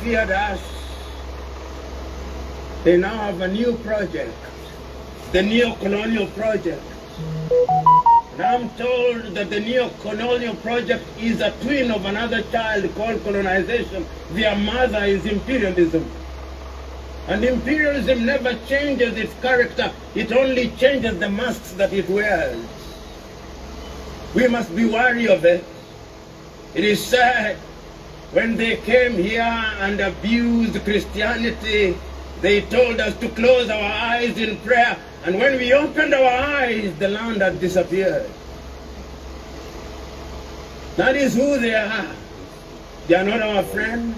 feared us. They now have a new project, the neo-colonial project. And I'm told that the neo-colonial project is a twin of another child called colonization. Their mother is imperialism. And imperialism never changes its character, it only changes the masks that it wears. We must be wary of it. It is sad, when they came here and abused Christianity, they told us to close our eyes in prayer, and when we opened our eyes, the land had disappeared. That is who they are. They are not our friends.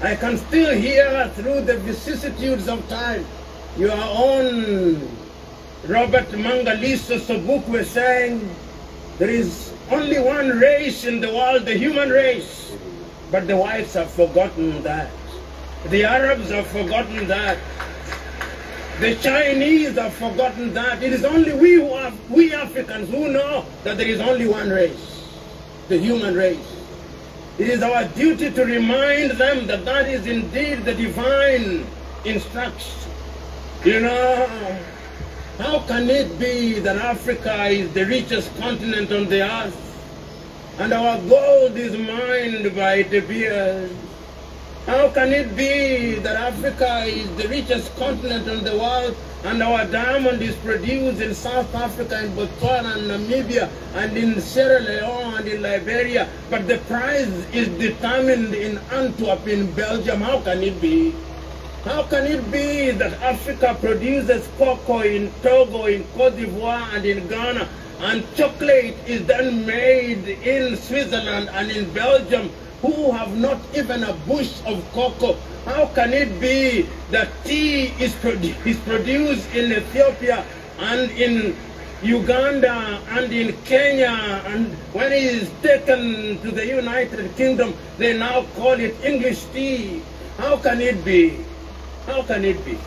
I can still hear through the vicissitudes of time your own Robert Mangaliso Sobukwe saying, there is only one race in the world, the human race. But the whites have forgotten that. The Arabs have forgotten that. The Chinese have forgotten that. It is only we Africans who know that there is only one race, the human race. It is our duty to remind them that that is indeed the divine instruction. You know, how can it be that Africa is the richest continent on the earth and our gold is mined by De Beers? How can it be that Africa is the richest continent on the world and our diamond is produced in South Africa, in Botswana, and Namibia, and in Sierra Leone, and in Liberia, but the price is determined in Antwerp, in Belgium? How can it be? How can it be that Africa produces cocoa in Togo, in Cote d'Ivoire, and in Ghana, and chocolate is then made in Switzerland and in Belgium, who have not even a bush of cocoa? How can it be that tea is produced in Ethiopia and in Uganda and in Kenya, and when it is taken to the United Kingdom, they now call it English tea? How can it be? How can it be?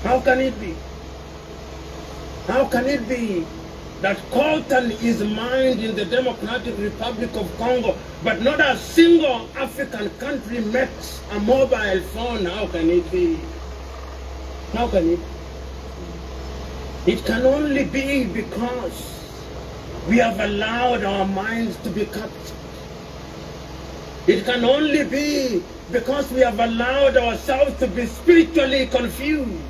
How can it be? How can it be that coltan is mined in the Democratic Republic of Congo, but not a single African country makes a mobile phone? How can it be? How can it be? It can only be because we have allowed our minds to be captured. It can only be because we have allowed ourselves to be spiritually confused.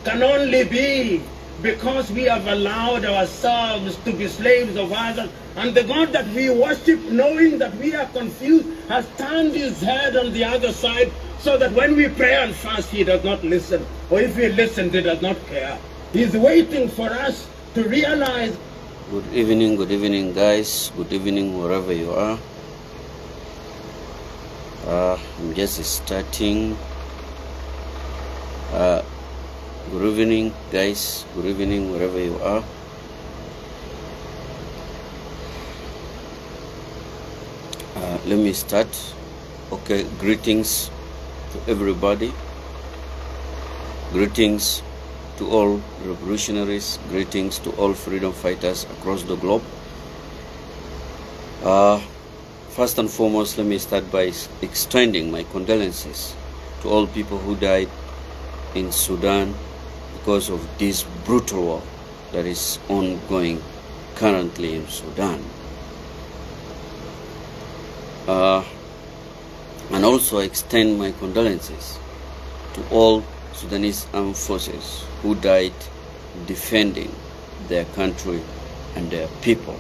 Can only be because we have allowed ourselves to be slaves of others. And the God that we worship, knowing that we are confused, has turned his head on the other side, so that when we pray and fast, he does not listen. Or if he listens, he does not care. He's waiting for us to realize. Good evening guys. Good evening wherever you are. I'm just starting. Good evening guys, good evening wherever you are. Let me start. Okay, greetings to everybody. Greetings to all revolutionaries. Greetings to all freedom fighters across the globe. First and foremost, let me start by extending my condolences to all people who died in Sudan because of this brutal war that is ongoing currently in Sudan. And also extend my condolences to all Sudanese armed forces who died defending their country and their people.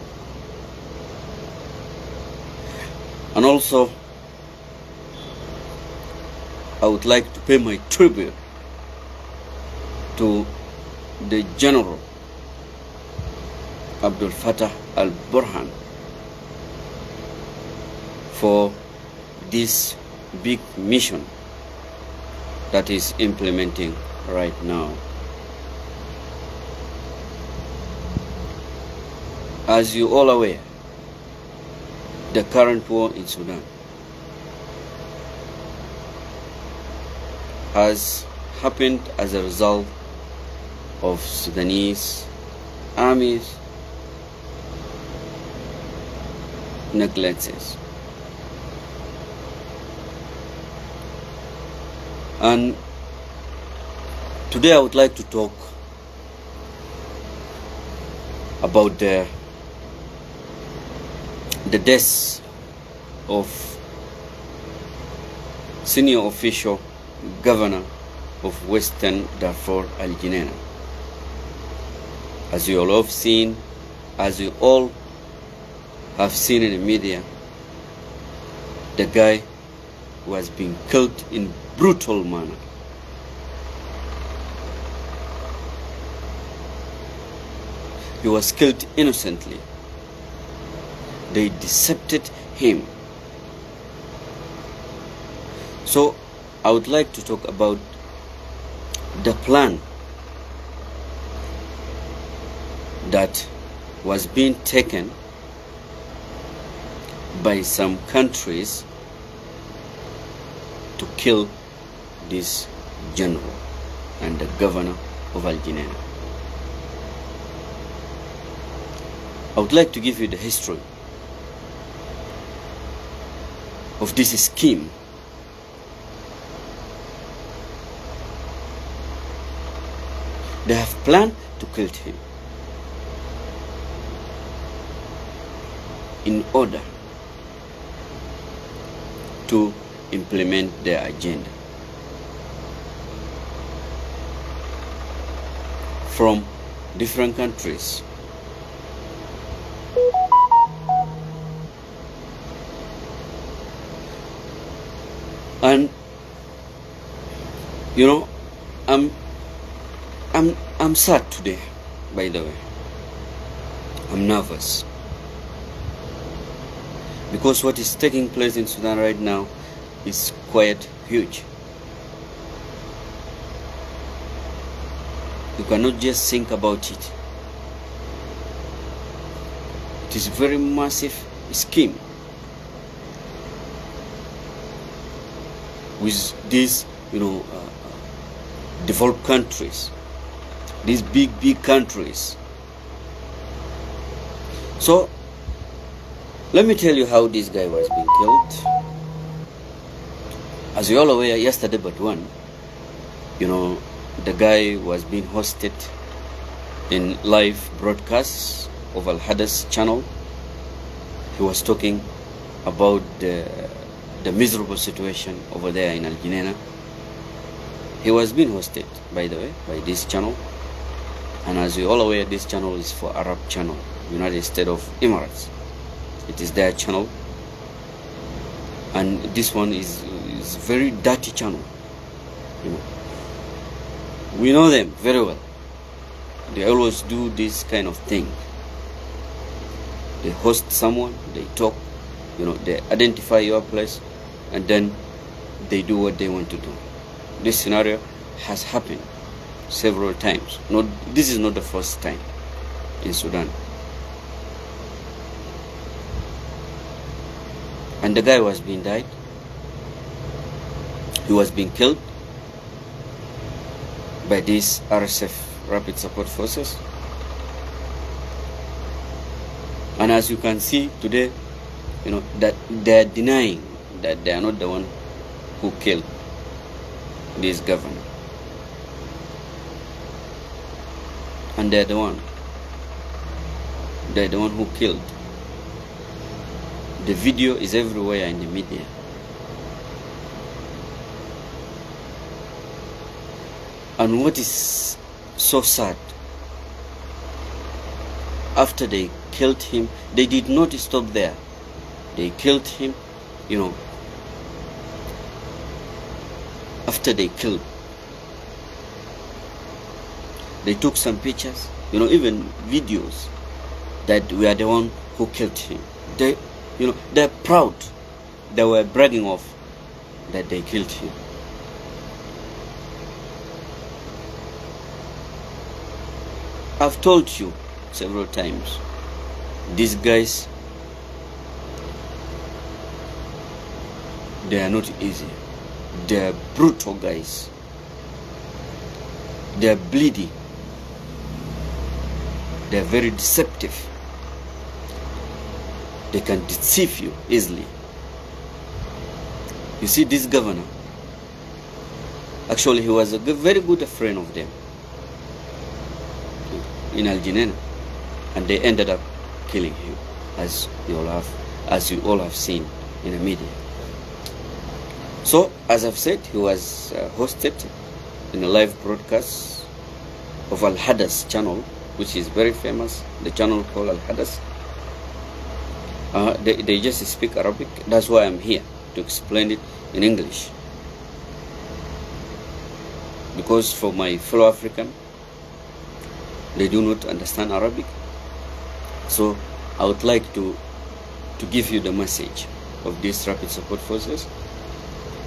And also, I would like to pay my tribute to the General Abdel Fattah al-Burhan for this big mission that is implementing right now. As you all aware, the current war in Sudan has happened as a result of Sudanese armies neglects. And today I would like to talk about the deaths of senior official governor of Western Darfur, Al Geneina. As you all have seen, as you all have seen in the media, the guy was being killed in brutal manner. He was killed innocently. They decepted him. So I would like to talk about the plan that was being taken by some countries to kill this general and the governor of Al Geneina. I would like to give you the history of this scheme. They have planned to kill him in order to implement their agenda from different countries. And you know, I'm sad today, by the way. I'm nervous because what is taking place in Sudan right now is quite huge. You cannot just think about it. It is a very massive scheme with these, developed countries, these big countries. So let me tell you how this guy was being killed. As you all aware, yesterday but one, the guy was being hosted in live broadcasts of Al Hadas channel. He was talking about the miserable situation over there in Al Geneina. He was being hosted, by the way, by this channel. And as you all aware, this channel is for Arab channel, United States of Emirates. It is their channel. And this one is very dirty channel. We know them very well. They always do this kind of thing. They host someone, they talk, they identify your place, and then they do what they want to do. This scenario has happened several times. This is not the first time in Sudan. And the guy was being died. He was being killed by these RSF, Rapid Support Forces. And as you can see today, that they are denying that they are not the one who killed this governor. And they're the one who killed. The video is everywhere in the media. And what is so sad, after they killed him, they did not stop there. They killed him, after they killed, they took some pictures, even videos that we are the one who killed him. They're proud. They were bragging of that they killed him. I've told you several times, these guys, they are not easy. They are brutal guys. They are bleeding. They are very deceptive. They can deceive you easily. You see, this governor, Actually, he was a very good friend of them in Al Jineina, and they ended up killing him, as you all have seen in the media. So, as I've said, he was hosted in a live broadcast of Al Hadas channel, which is very famous, the channel called Al Hadas. They just speak Arabic. That's why I'm here to explain it in English. Because for my fellow African, they do not understand Arabic. So I would like to give you the message of these rapid support forces.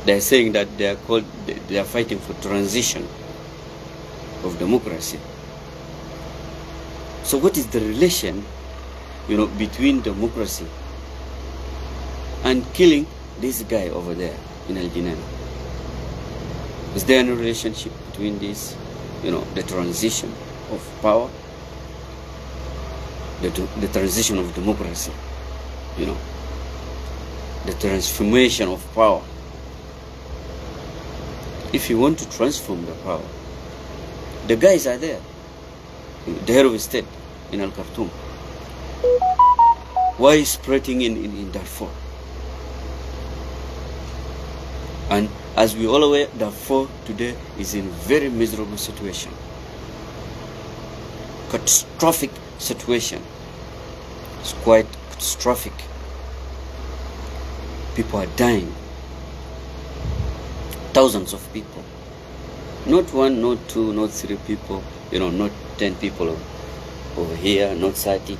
They're saying that they are fighting for transition of democracy. So what is the relation, between democracy and killing this guy over there in Al Jineina? Is there any relationship between this, the transition of power, the transition of democracy, the transformation of power? If you want to transform the power, the guys are there. The head of state in Al Khartoum. Why is spreading in Darfur? And as we all aware, Darfur today is in a very miserable situation. Catastrophic situation. It's quite catastrophic. People are dying. Thousands of people. Not one, not two, not three people, not 10 people over here, not 30.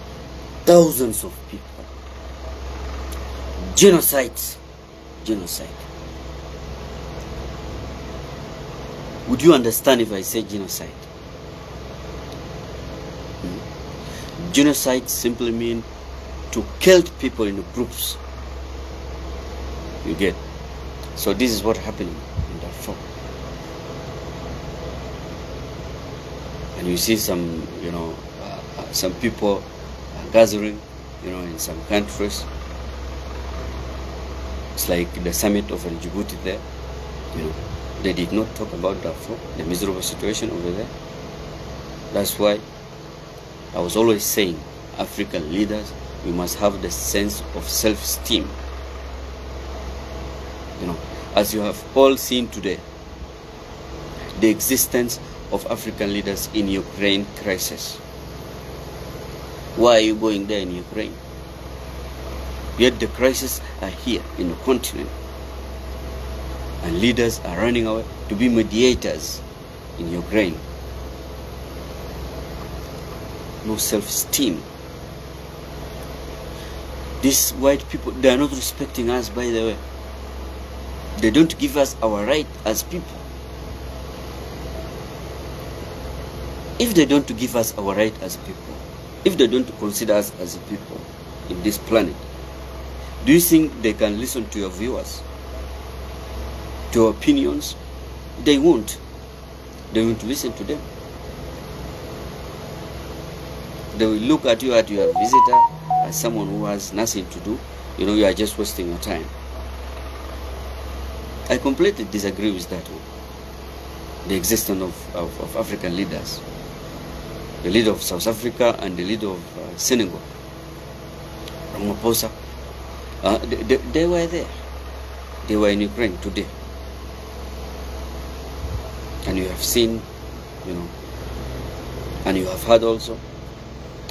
Thousands of people. Genocide. Would you understand if I say genocide? Genocide simply means to kill people in groups. You get? So this is what happened in Darfur. And you see some, some people gathering, in some countries. It's like the summit of Djibouti there. They did not talk about Darfur, the miserable situation over there. That's why I was always saying, African leaders, we must have the sense of self-esteem. As you have all seen today, the existence of African leaders in Ukraine crisis. Why are you going there in Ukraine? Yet the crises are here in the continent. And leaders are running away to be mediators in Ukraine. No self-esteem. These white people, they are not respecting us, by the way. They don't give us our right as people. If they don't give us our right as people, if they don't consider us as a people in this planet, do you think they can listen to your viewers, to your opinions? They won't. They won't listen to them. They will look at you, at your visitor, as someone who has nothing to do. You are just wasting your time. I completely disagree with that one. The existence of African leaders. The leader of South Africa and the leader of Senegal, Ramaphosa, they were there. They were in Ukraine today. And you have seen, and you have heard also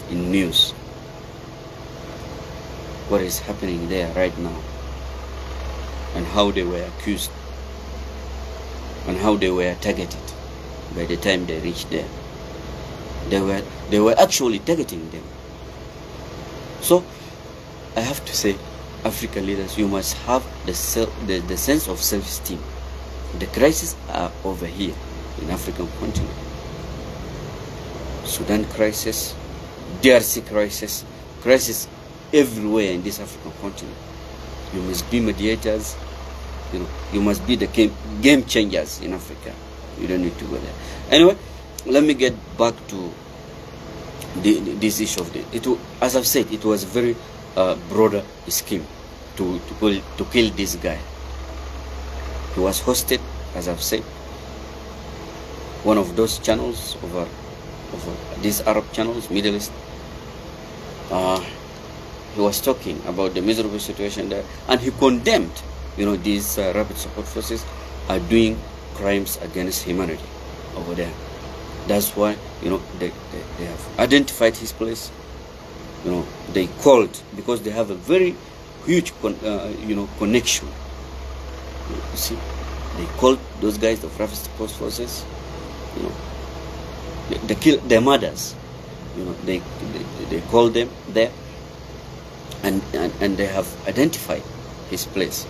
in news what is happening there right now, and how they were accused, and how they were targeted by the time they reached there. They were actually targeting them. So I have to say, African leaders, you must have the sense of self-esteem. The crises are over here in African continent. Sudan crisis, DRC crisis everywhere in this African continent. You must be mediators. You must be the game changers in Africa. You don't need to go there. Anyway, let me get back to this issue of as I've said, it was a very broader scheme to kill this guy. He was hosted, as I've said, one of those channels over these Arab channels, Middle East. He was talking about the miserable situation there, and he condemned, these rapid support forces are doing crimes against humanity over there. That's why, they have identified his place. They called, because they have a very huge, connection. You see, they called those guys of rapid support forces. They kill their mothers. They called them there, and they have identified his place.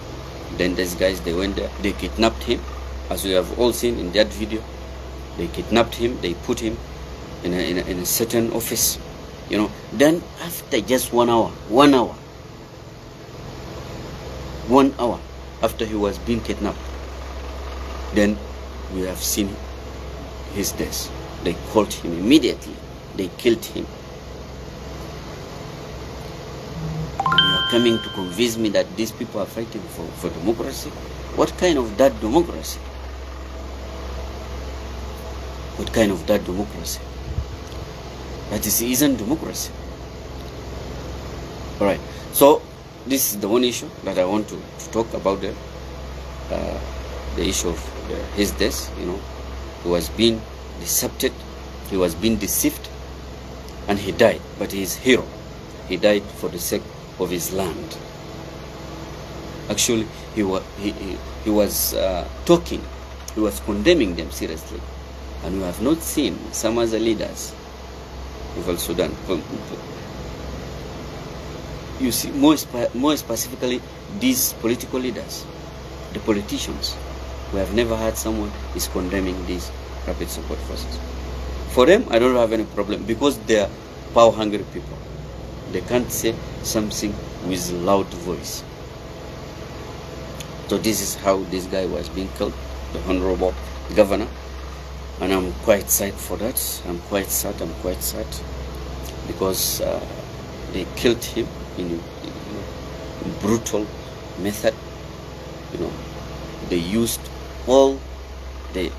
Then these guys, they went there, they kidnapped him, as we have all seen in that video. They kidnapped him, they put him in a certain office. Then after just 1 hour after he was being kidnapped, then we have seen his death. They called him immediately. They killed him. And you are coming to convince me that these people are fighting for democracy? What kind of that democracy? What kind of that democracy? That isn't democracy. All right. So this is the one issue that I want to talk about, the issue of his death. He was being decepted, he was being deceived, and he died. But he is a hero. He died for the sake of his land. Actually, he was talking, he was condemning them seriously, and we have not seen some other leaders of Sudan. You see, more specifically, these political leaders, the politicians. We have never had someone is condemning these rapid support forces. For them, I don't have any problem, because they are power-hungry people. They can't say something with loud voice. So this is how this guy was being killed, the honorable governor, and I'm quite sad for that. I'm quite sad, because they killed him in brutal method. They used all the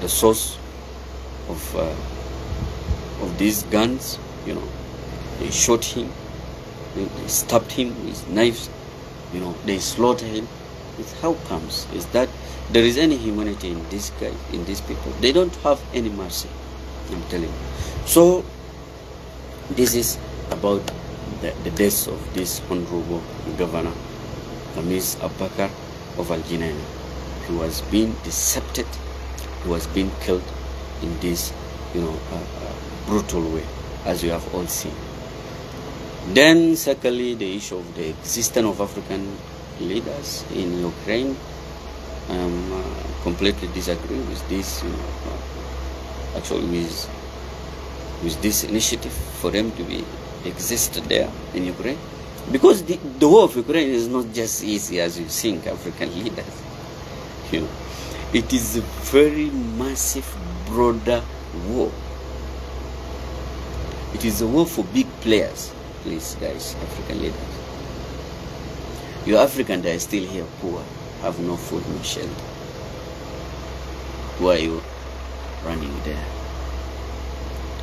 source of these guns. They shot him, they stabbed him with knives, they slaughtered him. How comes is that there is any humanity in these guys, in these people? They don't have any mercy, I'm telling you. So this is about the death of this honorable governor, Khamis Abubakar of Al Junaina. He was being decepted, he was being killed in this brutal way, as you have all seen. Then secondly, the issue of the existence of African leaders in Ukraine. Completely disagree with this, actually with this initiative for them to be existed there in Ukraine, because the war of Ukraine is not just easy as you think, African leaders. It is a very massive, broader war. It is a war for big players. Please, guys, African leaders, you African that are still here poor, have no food, no shelter. Why are you running there?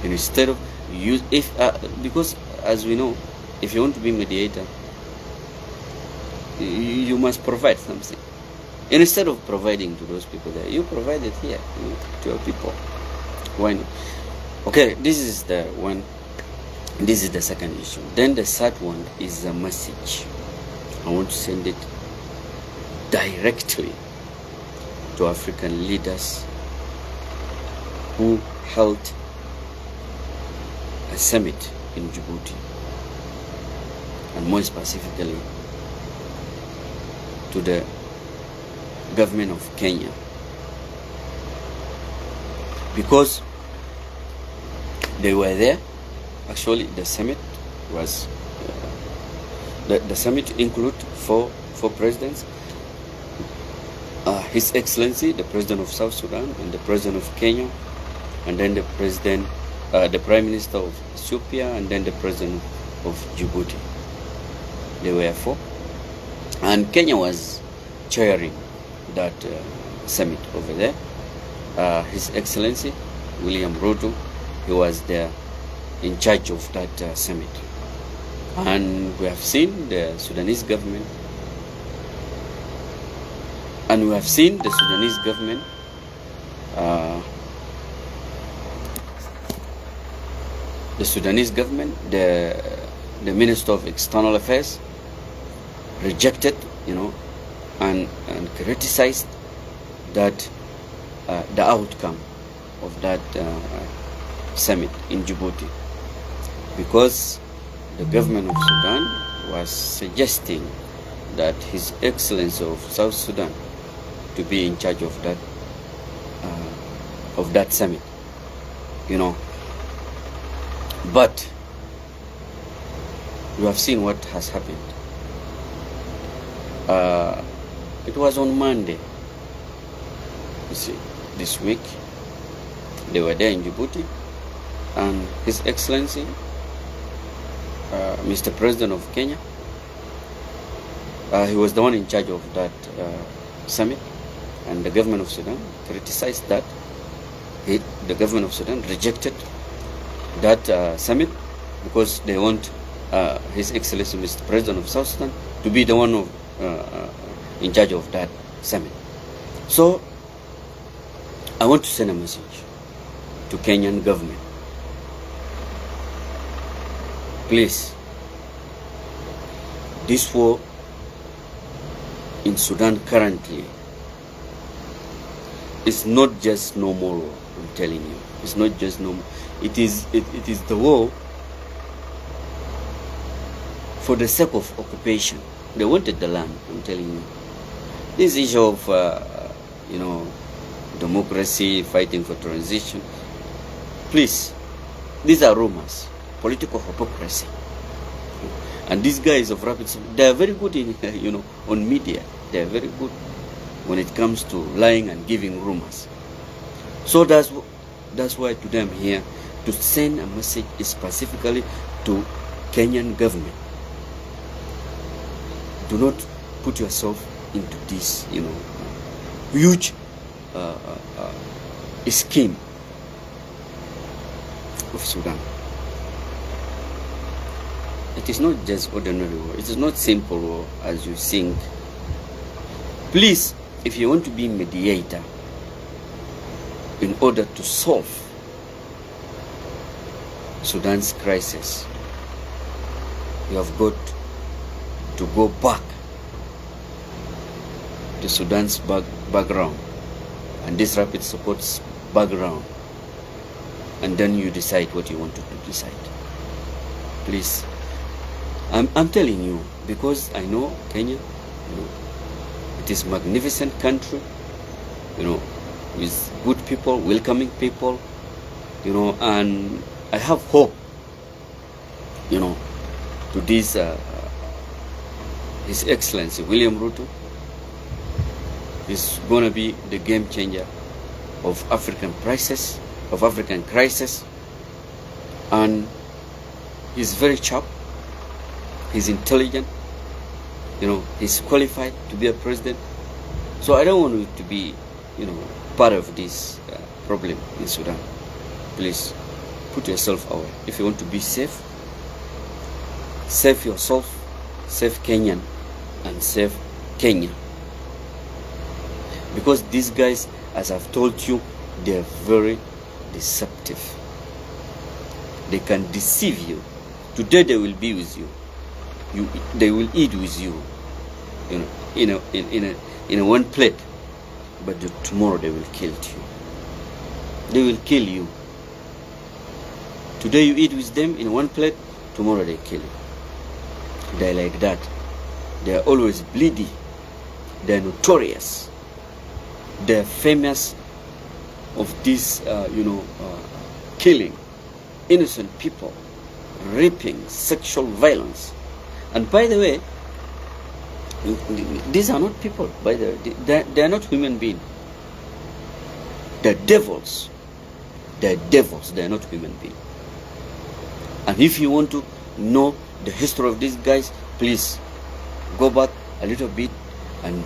And instead of because as we know, if you want to be mediator, you must provide something. And instead of providing to those people there, you provide it here to your people. Why not? Okay, this is the one. This is the second issue. Then the third one is a message. I want to send it directly to African leaders who held a summit in Djibouti, and more specifically to the government of Kenya, because they were there. Actually, the summit was the summit include four presidents: His Excellency, the President of South Sudan, and the President of Kenya, and then the Prime Minister of Ethiopia, and then the President of Djibouti. There were four, and Kenya was chairing that summit over there. His Excellency William Ruto. He was there in charge of that summit. And we have seen the Sudanese government, and we have seen the Sudanese government the Minister of External Affairs rejected, and criticized that the outcome of that summit in Djibouti, because the government of Sudan was suggesting that His Excellency of South Sudan to be in charge of that summit, But you have seen what has happened. It was on Monday, you see, this week. They were there in Djibouti, and His Excellency, Mr. President of Kenya, he was the one in charge of that summit, and the government of Sudan criticized that. The government of Sudan rejected that summit because they want His Excellency Mr. President of South Sudan to be the one in charge of that summit. So I want to send a message to Kenyan government. Please, this war in Sudan currently is not just normal war, I'm telling you. It's not just normal. It is the war for the sake of occupation. They wanted the land, I'm telling you. This issue of, democracy, fighting for transition, please, these are rumors, political hypocrisy. And these guys of Rapid Support, they are very good in, on media. They are very good when it comes to lying and giving rumors. So that's why today I'm here to send a message specifically to Kenyan government. Do not put yourself into this, huge scheme of Sudan. It is not just ordinary war. It is not simple war as you think. Please, if you want to be mediator in order to solve Sudan's crisis, you have got to go back to Sudan's background and this Rapid Support's background, and then you decide what you want to decide. Please, I'm telling you, because I know Kenya, it is a magnificent country, with good people, welcoming people, and I have hope, to this His Excellency William Ruto is going to be the game changer of African crisis, and he's very sharp, he's intelligent, he's qualified to be a president. So I don't want you to be, part of this problem in Sudan. Please, put yourself away. If you want to be safe, save yourself, save Kenyan, and save Kenya. Because these guys, as I've told you, they're very deceptive. They can deceive you. Today they will be with you. They will eat with you, in a one plate. But tomorrow they will kill you. They will kill you. Today you eat with them in one plate, tomorrow they kill you. They're like that. They're always bleedy. They're notorious. They're famous of this, killing innocent people, raping, sexual violence. And by the way, these are not people, by the way. They are not human beings. They're devils. They're devils. They're not human beings. And if you want to know the history of these guys, please go back a little bit and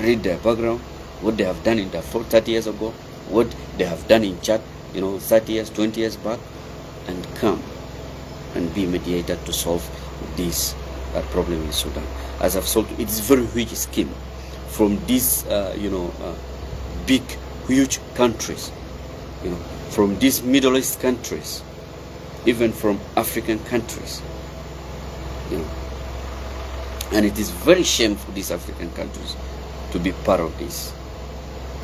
read their background, what they have done in the 30 years ago, what they have done in Chad, 30 years, 20 years back, and come and be mediator to solve this problem in Sudan. As I've told you, it's a very huge scheme from these, big, huge countries, from these Middle East countries, even from African countries, and it is very shameful for these African countries to be part of this,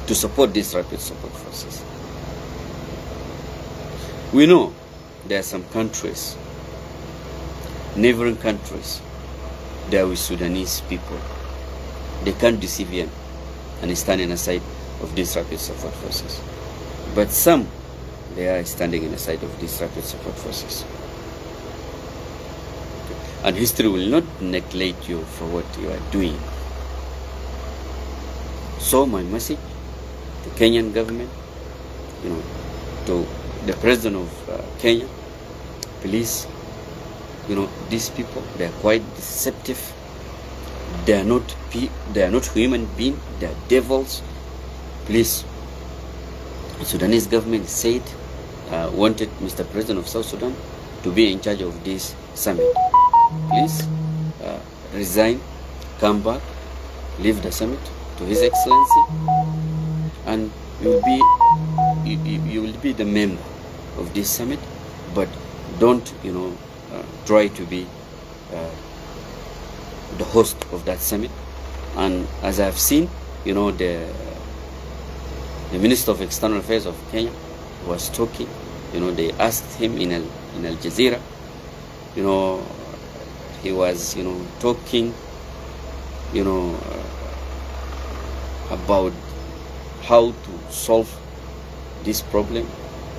to support these rapid support forces. We know there are some countries, neighboring countries, they are with Sudanese people. They can't deceive them and standing aside of these rapid support forces. But some, they are standing in the side of these rapid support forces. And history will not neglect you for what you are doing. So my message to Kenyan government, to the president of Kenya, please, these people, they are quite deceptive. They are not human beings. They are devils. Please, Sudanese government said wanted Mr. President of South Sudan to be in charge of this summit. Please resign, come back, leave the summit to His Excellency, and you will be the member of this summit. But don't try to be the host of that summit. And as I've seen, the Minister of External Affairs of Kenya was talking. They asked him in Al Jazeera. He was talking about how to solve this problem.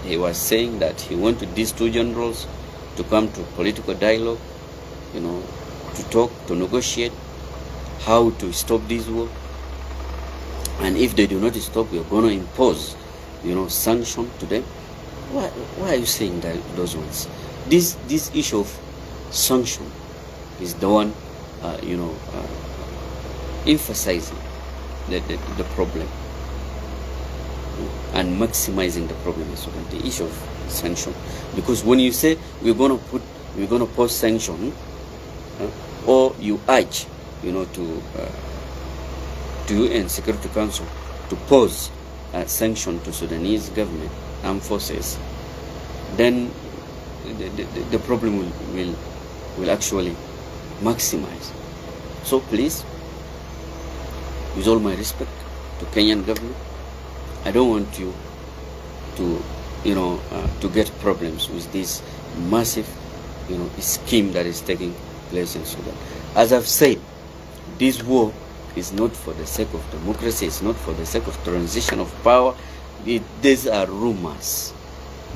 He was saying that he wanted these two generals to come to political dialogue, to talk, to negotiate how to stop this war. And if they do not stop, we are going to impose, sanction to them. Why are you saying those words? This issue of sanction is the one, emphasizing the problem and maximizing the problem in Sudan. The issue of sanction, because when you say we're going to pose sanction, or you urge, to UN Security Council to pose sanction to Sudanese government, armed forces, then the problem will actually maximize. So please, with all my respect to Kenyan government, I don't want you to to get problems with this massive scheme that is taking place in Sudan. As I've said, this war is not for the sake of democracy. It's not for the sake of transition of power. These are rumors.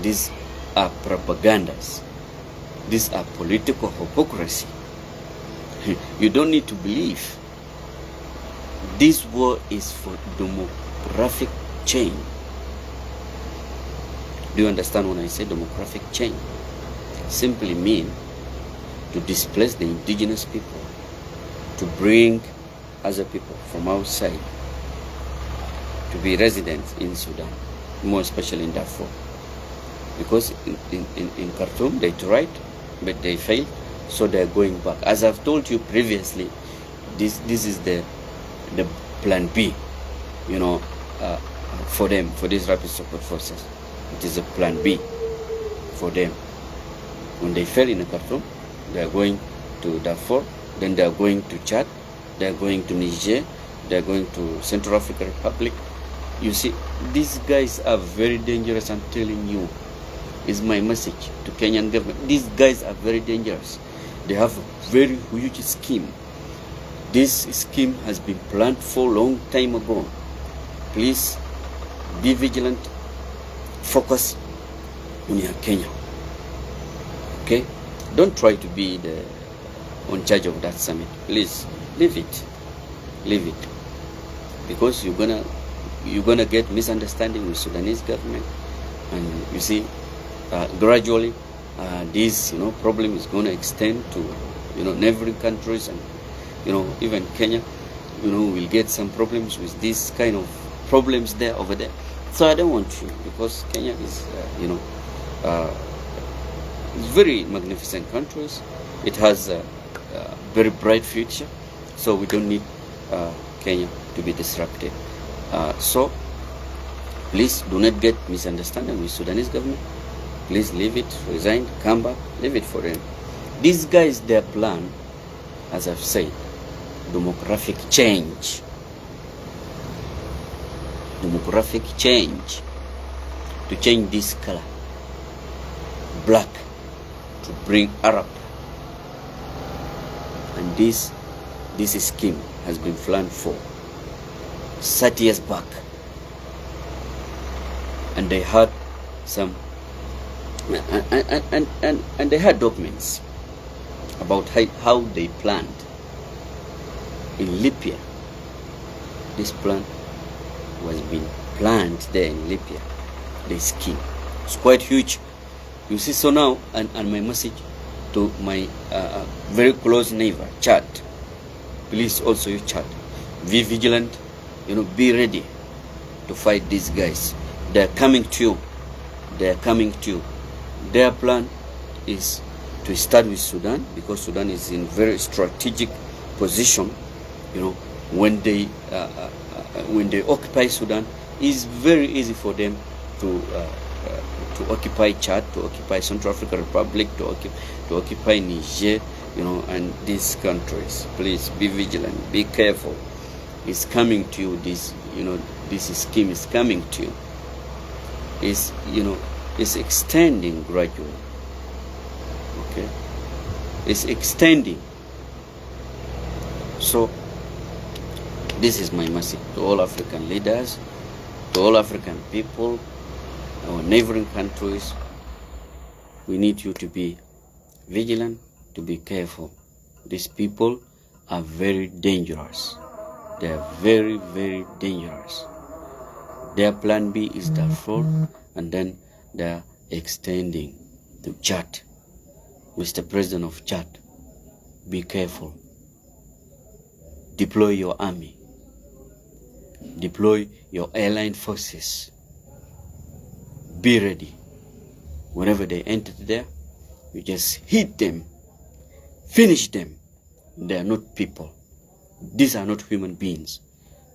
These are propagandas. These are political hypocrisy. You don't need to believe. This war is for demographic change. Do you understand when I say demographic change? Simply mean to displace the indigenous people, to bring other people from outside to be residents in Sudan, more especially in Darfur. Because in Khartoum they tried, but they failed, so they're going back. As I've told you previously, this is the plan B, for them, for these rapid support forces. It is a plan B for them. When they fail in Khartoum, they are going to Darfur, then they are going to Chad, they are going to Niger, they are going to Central African Republic. You see, these guys are very dangerous. I'm telling you, is my message to Kenyan government. These guys are very dangerous. They have a very huge scheme. This scheme has been planned for a long time ago. Please be vigilant. Focus on your Kenya. Okay? Don't try to be on charge of that summit. Please leave it. Leave it. Because you're gonna get misunderstanding with Sudanese government, and you see, gradually, this problem is gonna extend to neighboring countries, and even Kenya, will get some problems with this kind of problems over there. So I don't want to, because Kenya is, it's very magnificent countries. It has a very bright future. So we don't need Kenya to be disrupted. So please do not get misunderstanding with Sudanese government. Please leave it, resign, come back, leave it for them. These guys, their plan, as I've said, demographic change. Demographic change. To change this color, black, to bring Arab. And this scheme has been planned for 30 years back. And they had some, and they had documents about how they planned in Libya. This plan was being planned there in Libya. The scheme, it's quite huge. You see, so now, and my message to my very close neighbor, Chad. Please also you Chad, be vigilant, be ready to fight these guys. They're coming to you. They're coming to you. Their plan is to start with Sudan, because Sudan is in very strategic position. When they occupy Sudan, it's very easy for them to occupy Chad, to occupy Central African Republic, to occupy Niger, and these countries. Please be vigilant, be careful. It's coming to you. This scheme is coming to you. It's extending gradually. Okay, it's extending. So this is my message to all African leaders, to all African people, our neighboring countries. We need you to be vigilant, to be careful. These people are very dangerous. They are very, very dangerous. Their plan B is Darfur, and then they are extending to Chad. Mr. President of Chad, be careful. Deploy your army. Deploy your airline forces. Be ready. Whenever they enter there, you just hit them. Finish them. They are not people. These are not human beings.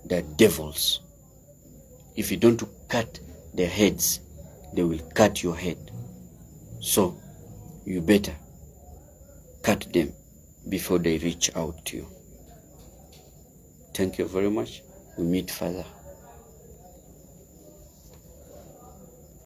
They are devils. If you don't cut their heads, they will cut your head. So, you better cut them before they reach out to you. Thank you very much. We meet further.